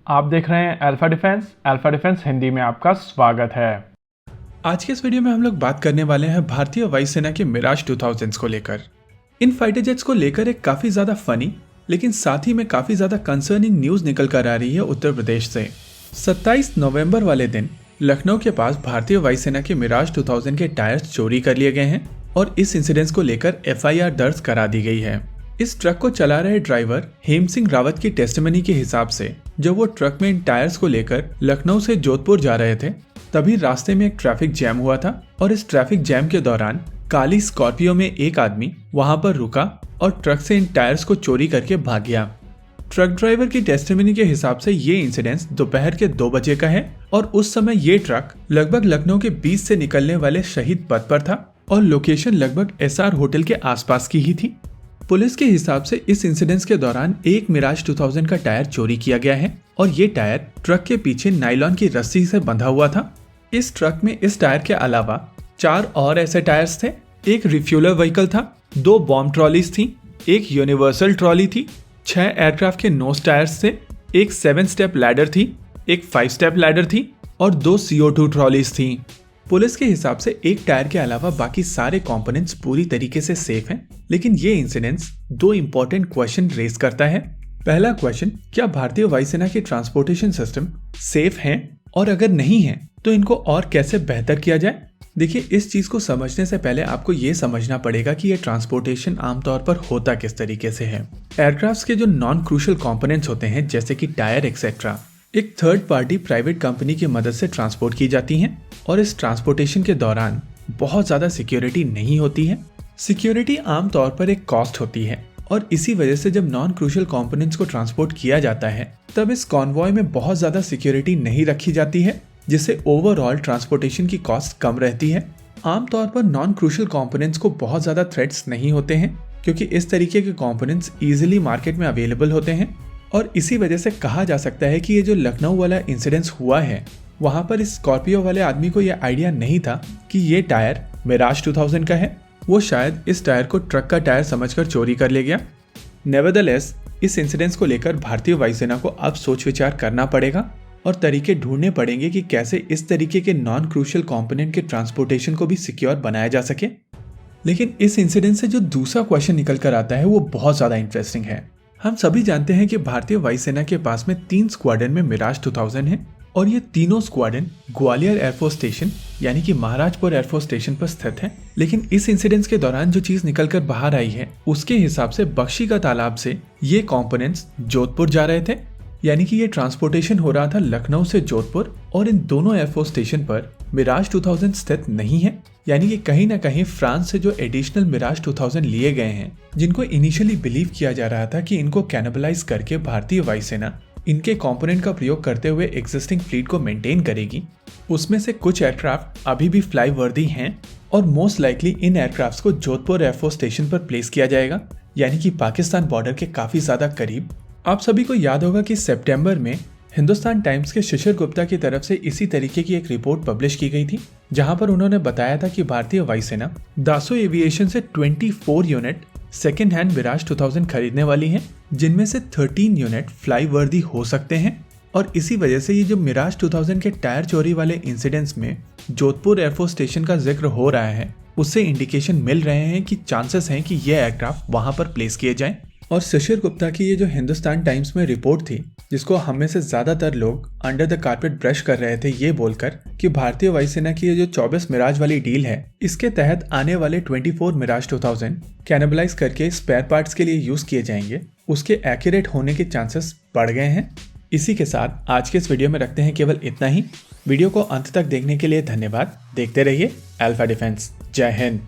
आप देख रहे हैं अल्फा डिफेंस हिंदी में आपका स्वागत है। आज के इस वीडियो में हम लोग बात करने वाले हैं भारतीय वायुसेना के मिराज 2000 को लेकर। इन फाइटर जेट्स को लेकर एक काफ़ी ज़्यादा फनी लेकिन साथ ही में काफ़ी ज़्यादा कंसर्निंग न्यूज़ निकल कर आ रही है उत्तर प्रदेश से। 27 नवंबर वाले दिन लखनऊ के पास भारतीय वायुसेना के मिराज 2000 के टायर्स चोरी कर लिए गए हैं और इस इंसिडेंस को लेकर FIR दर्ज करा दी गई है। इस ट्रक को चला रहे ड्राइवर हेम सिंह रावत की टेस्टिमनी के हिसाब से जब वो ट्रक में इन टायर्स को लेकर लखनऊ से जोधपुर जा रहे थे तभी रास्ते में एक ट्रैफिक जैम हुआ था और इस ट्रैफिक जैम के दौरान काली स्कॉर्पियो में एक आदमी वहां पर रुका और ट्रक से इन टायर्स को चोरी करके भाग गया। ट्रक ड्राइवर की टेस्टिमनी के हिसाब से ये इंसिडेंस दोपहर के 2 बजे का है और उस समय ये ट्रक लगभग लखनऊ के 20 से निकलने वाले शहीद पथ पर था और लोकेशन लगभग SR होटल के आसपास की ही थी। पुलिस के हिसाब से इस इंसिडेंस के दौरान एक मिराज 2000 का टायर चोरी किया गया है और ये टायर ट्रक के पीछे नायलॉन की रस्सी से बंधा हुआ था। इस ट्रक में इस टायर के अलावा 4 और ऐसे टायर्स थे, एक रिफ्यूलर व्हीकल था, 2 बॉम्ब ट्रॉलीज थी, एक यूनिवर्सल ट्रॉली थी, 6 एयरक्राफ्ट के नोज टायर्स थे, एक 7 स्टेप लैडर थी, एक 5 स्टेप लैडर थी और 2 CO2 ट्रॉलीज थी। पुलिस के हिसाब से एक टायर के अलावा बाकी सारे कंपोनेंट्स पूरी तरीके से सेफ हैं, लेकिन ये इंसिडेंस 2 इंपॉर्टेंट क्वेश्चन रेज करता है। पहला क्वेश्चन, क्या भारतीय वायुसेना के ट्रांसपोर्टेशन सिस्टम सेफ हैं और अगर नहीं है तो इनको और कैसे बेहतर किया जाए। देखिए, इस चीज को समझने से पहले आपको ये समझना पड़ेगा कि ये ट्रांसपोर्टेशन आमतौर पर होता किस तरीके से है। एयरक्राफ्ट के जो नॉन क्रूशियल कंपोनेंट्स होते हैं जैसे कि टायर एक्सेट्रा एक थर्ड पार्टी प्राइवेट कंपनी की मदद से ट्रांसपोर्ट की जाती हैं और इस ट्रांसपोर्टेशन के दौरान बहुत ज़्यादा सिक्योरिटी नहीं होती है। सिक्योरिटी आमतौर पर एक कॉस्ट होती है और इसी वजह से जब नॉन क्रूशियल कंपोनेंट्स को ट्रांसपोर्ट किया जाता है तब इस कॉन्वॉय में बहुत ज़्यादा सिक्योरिटी नहीं रखी जाती है, जिससे ओवरऑल ट्रांसपोर्टेशन की कॉस्ट कम रहती है। आमतौर पर नॉन क्रूशियल कंपोनेंट्स को बहुत ज़्यादा थ्रेट्स नहीं होते हैं क्योंकि इस तरीके के कंपोनेंट्स ईजिली मार्केट में अवेलेबल होते हैं और इसी वजह से कहा जा सकता है कि ये जो लखनऊ वाला इंसिडेंस हुआ है वहां पर इस स्कॉर्पियो वाले आदमी को यह आइडिया नहीं था कि ये टायर मिराज 2000 का है। वो शायद इस टायर को ट्रक का टायर समझकर चोरी कर ले गया। नेवरदलेस, इस इंसिडेंस को लेकर भारतीय वायुसेना को अब सोच विचार करना पड़ेगा और तरीके ढूंढने पड़ेंगे कि कैसे इस तरीके के नॉन क्रूशियल कंपोनेंट के ट्रांसपोर्टेशन को भी सिक्योर बनाया जा सके। लेकिन इस इंसिडेंट से जो दूसरा क्वेश्चन निकल कर आता है वो बहुत ज़्यादा इंटरेस्टिंग है। हम सभी जानते हैं कि भारतीय वायुसेना के पास में 3 स्क्वाड्रन में मिराज 2000 है और ये तीनों स्क्वाड्रन ग्वालियर एयरफोर्स स्टेशन यानी कि महाराजपुर एयरफोर्स स्टेशन पर स्थित है। लेकिन इस इंसिडेंस के दौरान जो चीज निकल कर बाहर आई है उसके हिसाब से बख्शी का तालाब से ये कंपोनेंट्स जोधपुर जा रहे थे, यानी कि ये ट्रांसपोर्टेशन हो रहा था लखनऊ से जोधपुर और इन दोनों एयरफोर्स स्टेशन पर मिराज 2000 स्थित नहीं है। यानी कि कहीं ना कहीं फ्रांस से जो एडिशनल मिराज 2000 लिए गए हैं जिनको इनिशियली बिलीव किया जा रहा था कि इनको कैनिबलाइज करके भारतीय वायुसेना इनके कंपोनेंट का प्रयोग करते हुए एग्जिस्टिंग फ्लीट को मेंटेन करेगी, उसमें से कुछ एयरक्राफ्ट अभी भी फ्लाई वर्दी हैं और मोस्ट लाइकली इन एयरक्राफ्ट को जोधपुर एयरफोर्स स्टेशन पर प्लेस किया जाएगा, यानी कि पाकिस्तान बॉर्डर के काफी ज्यादा करीब। आप सभी को याद होगा कि सितंबर में हिंदुस्तान टाइम्स के शिशिर गुप्ता की तरफ से इसी तरीके की एक रिपोर्ट पब्लिश की गई थी जहां पर उन्होंने बताया था कि भारतीय वायुसेना दासो एविएशन से 24 यूनिट सेकेंड हैंड मिराज 2000 खरीदने वाली है, जिनमें से 13 यूनिट फ्लाई वर्दी हो सकते हैं। और इसी वजह से ये जो मिराज 2000 के टायर चोरी वाले इंसिडेंट्स में जोधपुर एयरफोर्स स्टेशन का जिक्र हो रहा है उससे इंडिकेशन मिल रहे हैं कि चांसेस हैं कि ये एयरक्राफ्ट वहां पर प्लेस किए जाएं। और शिशिर गुप्ता की ये जो हिंदुस्तान टाइम्स में रिपोर्ट थी जिसको हम में से ज्यादातर लोग अंडर द कारपेट ब्रश कर रहे थे ये बोलकर कि भारतीय वायुसेना की ये जो 24 मिराज वाली डील है इसके तहत आने वाले 24 मिराज 2000 कैनिबलाइज करके स्पेयर पार्ट्स के लिए यूज किए जाएंगे, उसके एक्यूरेट होने के चांसेस बढ़ गए हैं। इसी के साथ आज के इस वीडियो में रखते हैं केवल इतना ही। वीडियो को अंत तक देखने के लिए धन्यवाद। देखते रहिए अल्फा डिफेंस। जय हिंद।